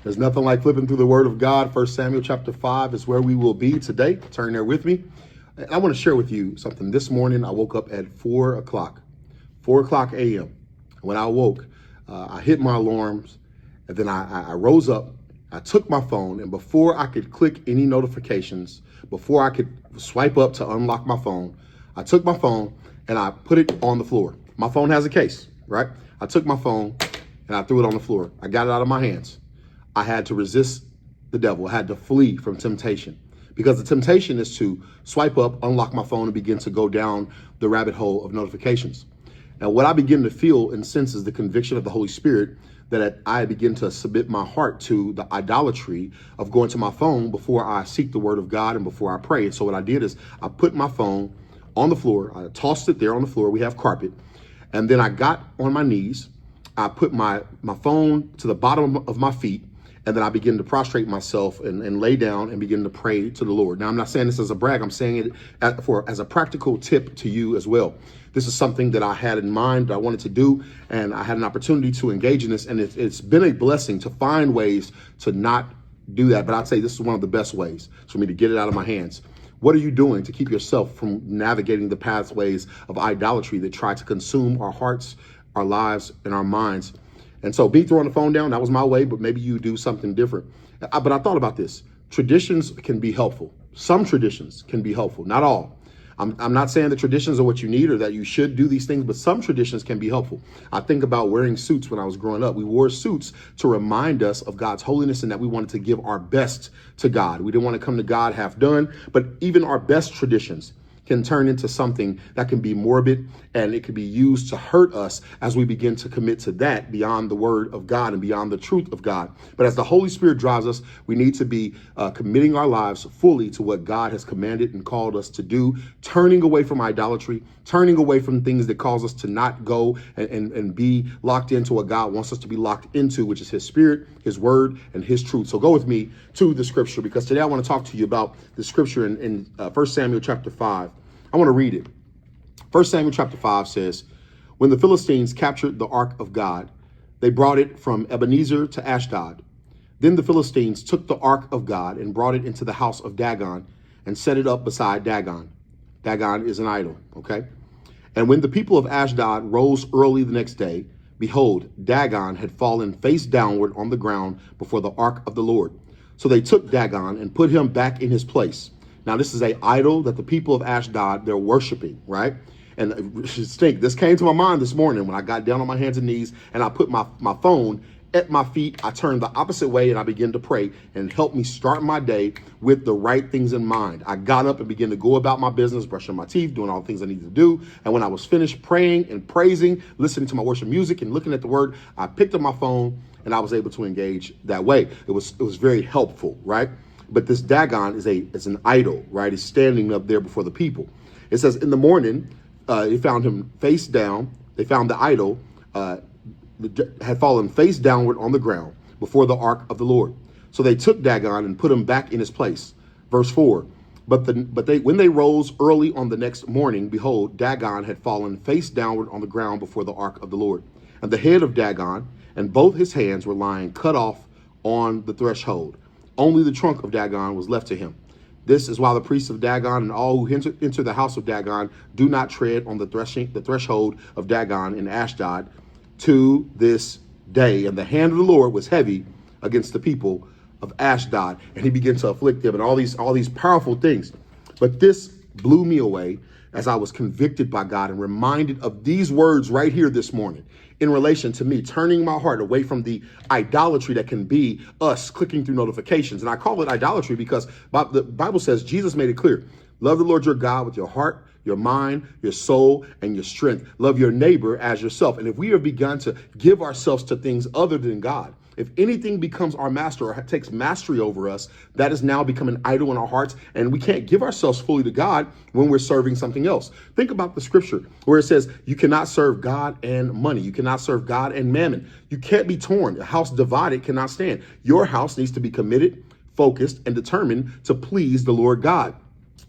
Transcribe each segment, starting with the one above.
There's nothing like flipping through the Word of God. 1 Samuel chapter 5 is where we will be today. Turn there with me. And I want to share with you something. This morning, I woke up at 4 o'clock a.m. When I woke, I hit my alarms, and then I rose up. I took my phone, and before I could click any notifications, before I could swipe up to unlock my phone, I took my phone and I put it on the floor. My phone has a case, right? I took my phone and I threw it on the floor. I got it out of my hands. I had to resist the devil. I had to flee from temptation, because the temptation is to swipe up, unlock my phone, and begin to go down the rabbit hole of notifications. Now, what I begin to feel and sense is the conviction of the Holy Spirit that I begin to submit my heart to the idolatry of going to my phone before I seek the word of God and before I pray. And so what I did is I put my phone on the floor. I tossed it there on the floor. We have carpet. And then I got on my knees. I put my phone to the bottom of my feet. And then I begin to prostrate myself and lay down and begin to pray to the Lord. Now, I'm not saying this as a brag. I'm saying it as a practical tip to you as well. This is something that I had in mind that I wanted to do, and I had an opportunity to engage in this. And it's been a blessing to find ways to not do that. But I'd say this is one of the best ways for me to get it out of my hands. What are you doing to keep yourself from navigating the pathways of idolatry that try to consume our hearts, our lives, and our minds? And so me throwing the phone down, that was my way, but maybe you do something different. But I thought about this. Traditions can be helpful. Some traditions can be helpful, not all. I'm not saying that traditions are what you need or that you should do these things, but some traditions can be helpful. I think about wearing suits when I was growing up. We wore suits to remind us of God's holiness and that we wanted to give our best to God. We didn't want to come to God half done, but even our best traditions can turn into something that can be morbid, and it can be used to hurt us as we begin to commit to that beyond the word of God and beyond the truth of God. But as the Holy Spirit drives us, we need to be committing our lives fully to what God has commanded and called us to do, turning away from idolatry, turning away from things that cause us to not go and be locked into what God wants us to be locked into, which is his spirit, his word, and his truth. So go with me to the scripture, because today I want to talk to you about the scripture in 1 Samuel chapter 5. I want to read it. 1 Samuel chapter 5 says, when the Philistines captured the ark of God, they brought it from Ebenezer to Ashdod. Then the Philistines took the ark of God and brought it into the house of Dagon and set it up beside Dagon. Dagon is an idol, okay? And when the people of Ashdod rose early the next day, behold, Dagon had fallen face downward on the ground before the ark of the Lord. So they took Dagon and put him back in his place. Now, this is an idol that the people of Ashdod, they're worshiping, right? And this came to my mind this morning when I got down on my hands and knees and I put my phone at my feet. I turned the opposite way and I began to pray, and help me start my day with the right things in mind. I got up and began to go about my business, brushing my teeth, doing all the things I needed to do. And when I was finished praying and praising, listening to my worship music and looking at the word, I picked up my phone and I was able to engage that way. It was very helpful, right? But this Dagon is an idol, right? It's standing up there before the people. It says in the morning, they found him face down. They found the idol had fallen face downward on the ground before the ark of the Lord. So they took Dagon and put him back in his place. Verse 4. But when they rose early on the next morning, behold, Dagon had fallen face downward on the ground before the ark of the Lord. And the head of Dagon and both his hands were lying cut off on the threshold. Only the trunk of Dagon was left to him. This is why the priests of Dagon and all who enter the house of Dagon do not tread on the threshold of Dagon in Ashdod to this day. And the hand of the Lord was heavy against the people of Ashdod, and he began to afflict them, and all these powerful things. But this blew me away as I was convicted by God and reminded of these words right here this morning in relation to me turning my heart away from the idolatry that can be us clicking through notifications. And I call it idolatry because the Bible says, Jesus made it clear, love the Lord your God with your heart, your mind, your soul, and your strength. Love your neighbor as yourself. And if we have begun to give ourselves to things other than God, if anything becomes our master or takes mastery over us, that is now become an idol in our hearts, and we can't give ourselves fully to God when we're serving something else. Think about the scripture where it says you cannot serve God and money. You cannot serve God and mammon. You can't be torn. A house divided cannot stand. Your house needs to be committed, focused, and determined to please the Lord God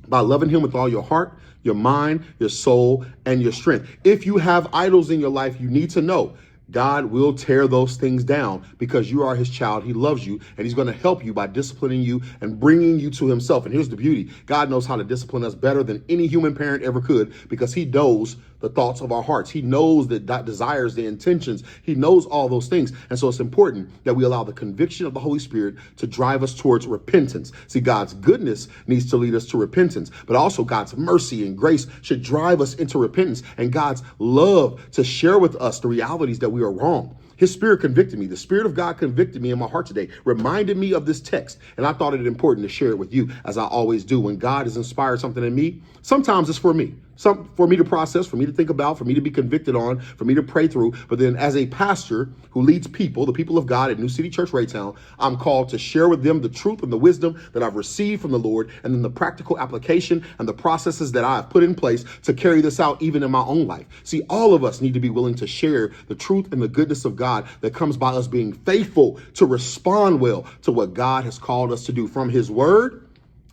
by loving him with all your heart, your mind, your soul, and your strength. If you have idols in your life, you need to know God will tear those things down because you are his child. He loves you, and he's going to help you by disciplining you and bringing you to himself. And here's the beauty. God knows how to discipline us better than any human parent ever could, because he knows the thoughts of our hearts. He knows the desires, the intentions. He knows all those things. And so it's important that we allow the conviction of the Holy Spirit to drive us towards repentance. See, God's goodness needs to lead us to repentance, but also God's mercy and grace should drive us into repentance, and God's love to share with us the realities that we are wrong. His spirit convicted me. The Spirit of God convicted me in my heart today, reminded me of this text. And I thought it important to share it with you, as I always do. When God has inspired something in me, sometimes it's for me. For me to process, for me to think about, for me to be convicted on, for me to pray through. But then as a pastor who leads people, the people of God at New City Church, Raytown, I'm called to share with them the truth and the wisdom that I've received from the Lord, and then the practical application and the processes that I've put in place to carry this out even in my own life. See, all of us need to be willing to share the truth and the goodness of God that comes by us being faithful to respond well to what God has called us to do from his word,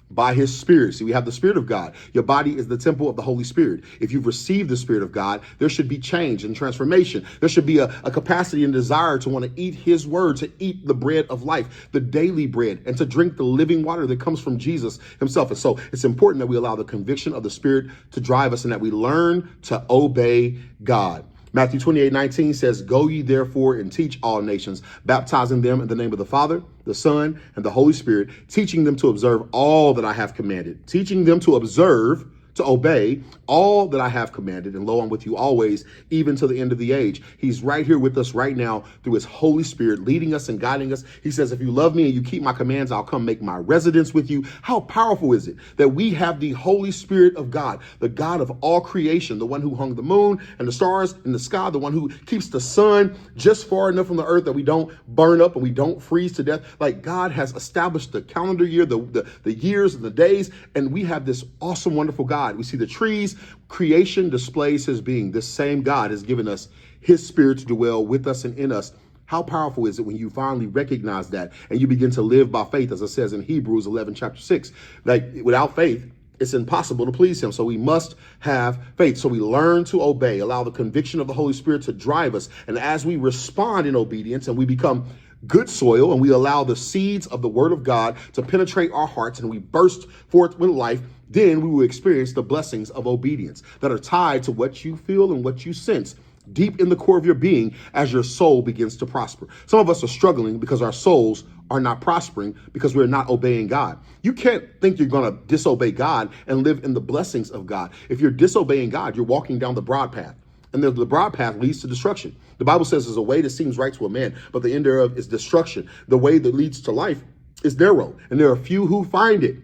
by his Spirit. See, we have the Spirit of God. Your body is the temple of the Holy Spirit. If you've received the Spirit of God, there should be change and transformation. There should be a capacity and desire to want to eat his word, to eat the bread of life, the daily bread, and to drink the living water that comes from Jesus himself. And so it's important that we allow the conviction of the Spirit to drive us, and that we learn to obey God. Matthew 28:19 says, "Go ye therefore and teach all nations, baptizing them in the name of the Father, the Son, and the Holy Spirit, teaching them to observe all that I have commanded," teaching them to observe, to obey all that I have commanded. And lo, I'm with you always, even to the end of the age. He's right here with us right now through his Holy Spirit, leading us and guiding us. He says, if you love me and you keep my commands, I'll come make my residence with you. How powerful is it that we have the Holy Spirit of God, the God of all creation, the one who hung the moon and the stars in the sky, the one who keeps the sun just far enough from the earth that we don't burn up and we don't freeze to death. Like, God has established the calendar year, the years and the days, and we have this awesome, wonderful God. We see the trees. Creation displays his being. This same God has given us his Spirit to dwell with us and in us. How powerful is it when you finally recognize that and you begin to live by faith, as it says in Hebrews 11, chapter 6. Like, without faith, it's impossible to please him. So we must have faith. So we learn to obey, allow the conviction of the Holy Spirit to drive us. And as we respond in obedience and we become good soil and we allow the seeds of the word of God to penetrate our hearts and we burst forth with life, then we will experience the blessings of obedience that are tied to what you feel and what you sense deep in the core of your being as your soul begins to prosper. Some of us are struggling because our souls are not prospering because we're not obeying God. You can't think you're going to disobey God and live in the blessings of God. If you're disobeying God, you're walking down the broad path. And the broad path leads to destruction. The Bible says there's a way that seems right to a man, but the end thereof is destruction. The way that leads to life is narrow, and there are few who find it.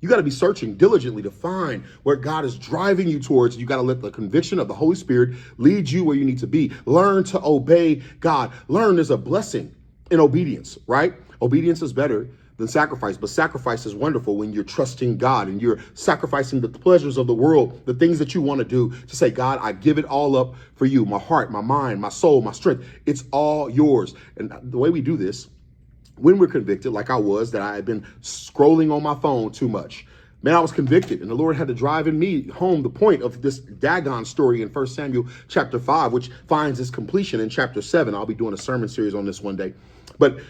You got to be searching diligently to find where God is driving you towards. You got to let the conviction of the Holy Spirit lead you where you need to be. Learn to obey God. Learn there's a blessing in obedience, right? Obedience is better than sacrifice, but sacrifice is wonderful when you're trusting God and you're sacrificing the pleasures of the world, the things that you want to do, to say, God, I give it all up for you. My heart, my mind, my soul, my strength. It's all yours. And the way we do this, when we're convicted, like I was, that I had been scrolling on my phone too much. Man, I was convicted, and the Lord had to drive in me home the point of this Dagon story in 1 Samuel chapter 5, which finds its completion in chapter 7. I'll be doing a sermon series on this one day. But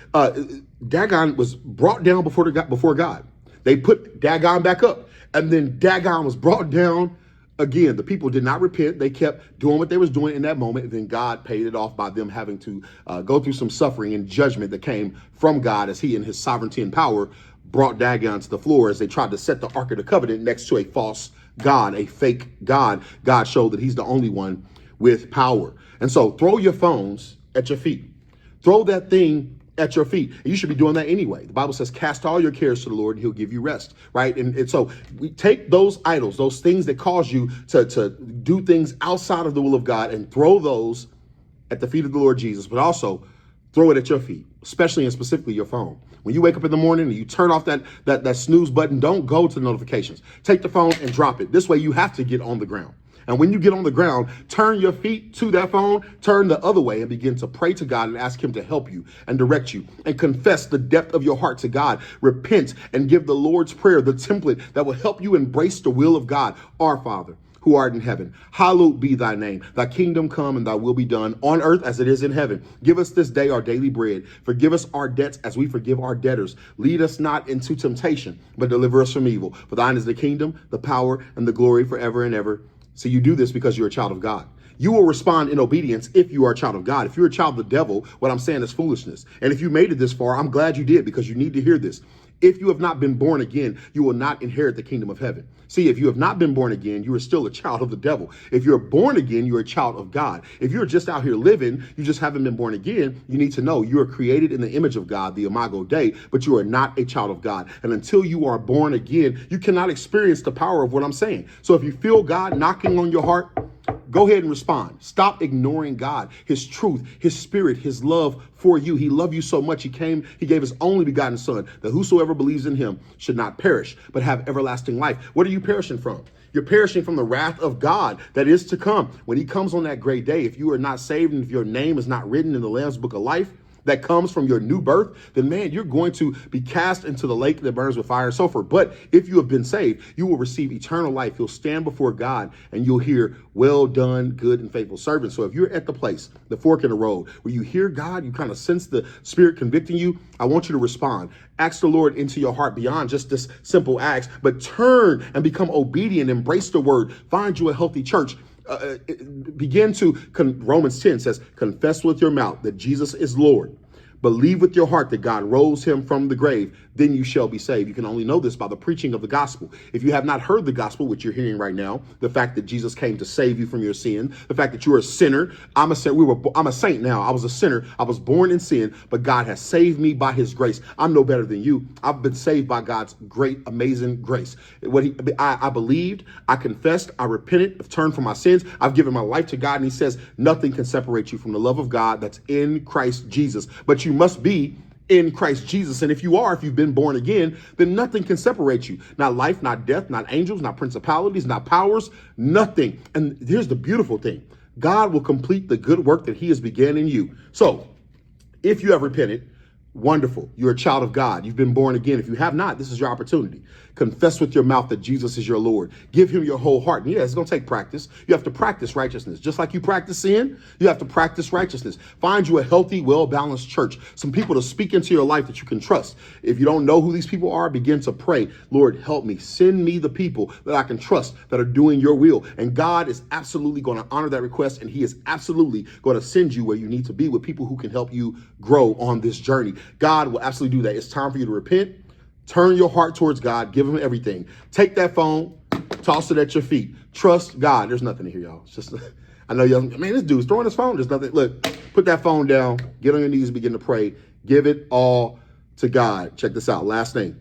Dagon was brought down before God. They put Dagon back up, and then Dagon was brought down again. The people did not repent. They kept doing what they was doing in that moment. And then God paid it off by them having to go through some suffering and judgment that came from God as he in his sovereignty and power brought Dagon to the floor as they tried to set the Ark of the Covenant next to a false God, a fake God. God showed that he's the only one with power. And so throw your phones at your feet. Throw that thing at your feet. And you should be doing that anyway. The Bible says, cast all your cares to the Lord and he'll give you rest, right? And so we take those idols, those things that cause you to do things outside of the will of God, and throw those at the feet of the Lord Jesus, but also throw it at your feet, especially and specifically your phone. When you wake up in the morning and you turn off that snooze button, don't go to the notifications. Take the phone and drop it. This way you have to get on the ground. And when you get on the ground, turn your feet to that phone, turn the other way and begin to pray to God and ask him to help you and direct you, and confess the depth of your heart to God. Repent and give the Lord's Prayer, the template that will help you embrace the will of God. Our Father, who art in heaven, hallowed be thy name. Thy kingdom come and thy will be done on earth as it is in heaven. Give us this day our daily bread. Forgive us our debts as we forgive our debtors. Lead us not into temptation, but deliver us from evil. For thine is the kingdom, the power, and the glory forever and ever. So you do this because you're a child of God. You will respond in obedience if you are a child of God. If you're a child of the devil, what I'm saying is foolishness. And if you made it this far, I'm glad you did, because you need to hear this. If you have not been born again, you will not inherit the kingdom of heaven. See, if you have not been born again, you are still a child of the devil. If you're born again, you're a child of God. If you're just out here living, you just haven't been born again, you need to know you are created in the image of God, the Imago Dei, but you are not a child of God. And until you are born again, you cannot experience the power of what I'm saying. So if you feel God knocking on your heart, go ahead and respond. Stop ignoring God, his truth, his spirit, his love for you. He loved you so much. He gave his only begotten son, that whosoever believes in him should not perish, but have everlasting life. What are you perishing from? You're perishing from the wrath of God that is to come. When he comes on that great day, if you are not saved and if your name is not written in the Lamb's book of life, that comes from your new birth, then man, you're going to be cast into the lake that burns with fire and sulfur. But if you have been saved, you will receive eternal life. You'll stand before God and you'll hear, well done, good and faithful servant. So if you're at the place, the fork in the road, where you hear God, you kind of sense the spirit convicting you, I want you to respond. Ask the Lord into your heart beyond just this simple act, but turn and become obedient. Embrace the word. Find you a healthy church. Romans 10 says, confess with your mouth that Jesus is Lord. Believe with your heart that God rose him from the grave, then you shall be saved. You can only know this by the preaching of the gospel. If you have not heard the gospel, which you're hearing right now, the fact that Jesus came to save you from your sin, the fact that you're a sinner, I'm a saint now. I was a sinner. I was born in sin, but God has saved me by his grace. I'm no better than you. I've been saved by God's great, amazing grace. I believed, I confessed, I repented, I've turned from my sins. I've given my life to God. And he says, nothing can separate you from the love of God that's in Christ Jesus. But you must be in Christ Jesus. And if you've been born again, then nothing can separate you. Not life, not death, not angels, not principalities, not powers, nothing. And here's the beautiful thing. God will complete the good work that he has begun in you. So if you have repented, wonderful. You're a child of God. You've been born again. If you have not, this is your opportunity. Confess with your mouth that Jesus is your Lord. Give him your whole heart. And yeah, it's going to take practice. You have to practice righteousness. Just like you practice sin, you have to practice righteousness. Find you a healthy, well-balanced church. Some people to speak into your life that you can trust. If you don't know who these people are, begin to pray. Lord, help me. Send me the people that I can trust that are doing your will. And God is absolutely going to honor that request. And he is absolutely going to send you where you need to be with people who can help you grow on this journey. God will absolutely do that. It's time for you to repent. Turn your heart towards God. Give him everything. Take that phone, toss it at your feet. Trust God. There's nothing to hear, y'all. It's just, I know y'all, man, this dude's throwing his phone. There's nothing. Look, put that phone down. Get on your knees and begin to pray. Give it all to God. Check this out. Last thing.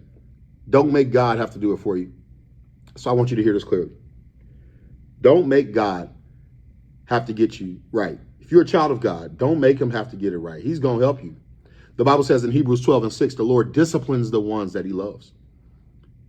Don't make God have to do it for you. So I want you to hear this clearly. Don't make God have to get you right. If you're a child of God, don't make him have to get it right. He's going to help you. The Bible says in Hebrews 12:6, the Lord disciplines the ones that he loves.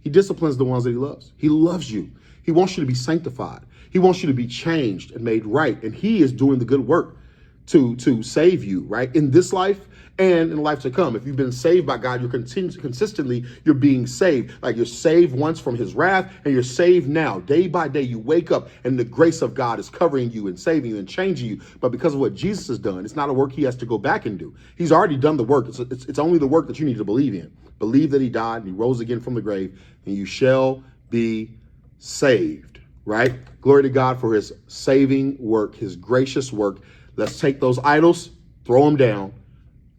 He disciplines the ones that he loves. He loves you. He wants you to be sanctified. He wants you to be changed and made right. And he is doing the good work to save you, right? In this life and in life to come. If you've been saved by God, you're consistently, you're being saved. Like you're saved once from his wrath and you're saved now. Day by day, you wake up and the grace of God is covering you and saving you and changing you. But because of what Jesus has done, it's not a work he has to go back and do. He's already done the work. It's only the work that you need to believe in. Believe that he died and he rose again from the grave and you shall be saved, right? Glory to God for his saving work, his gracious work. Let's take those idols, throw them down.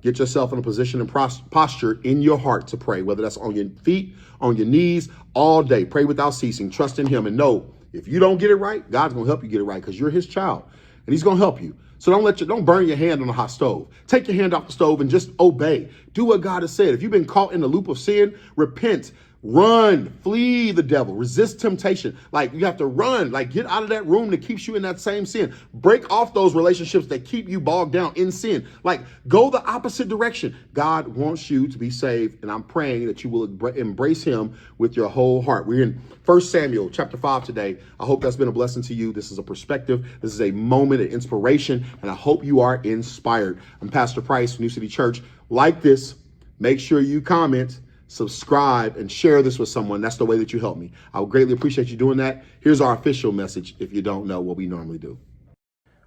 Get yourself in a position and posture in your heart to pray, whether that's on your feet, on your knees, all day. Pray without ceasing. Trust in him and know if you don't get it right, God's going to help you get it right because you're his child and he's going to help you. So don't burn your hand on the hot stove. Take your hand off the stove and just obey. Do what God has said. If you've been caught in the loop of sin, repent. Run, flee the devil, resist temptation. Like you have to run, like get out of that room that keeps you in that same sin. Break off those relationships that keep you bogged down in sin. Like go the opposite direction. God wants you to be saved. And I'm praying that you will embrace him with your whole heart. We're in 1 Samuel chapter 5 today. I hope that's been a blessing to you. This is a perspective. This is a moment of inspiration. And I hope you are inspired. I'm Pastor Price, New City Church. Like this, make sure you comment. subscribe, and share this with someone. That's the way that you help me. I would greatly appreciate you doing that. Here's our official message if you don't know what we normally do.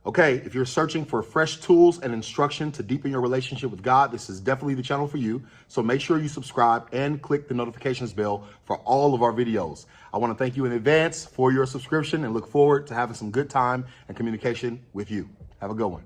Okay, if you're searching for fresh tools and instruction to deepen your relationship with God, this is definitely the channel for you. So make sure you subscribe and click the notifications bell for all of our videos. I want to thank you in advance for your subscription and look forward to having some good time and communication with you. Have a good one.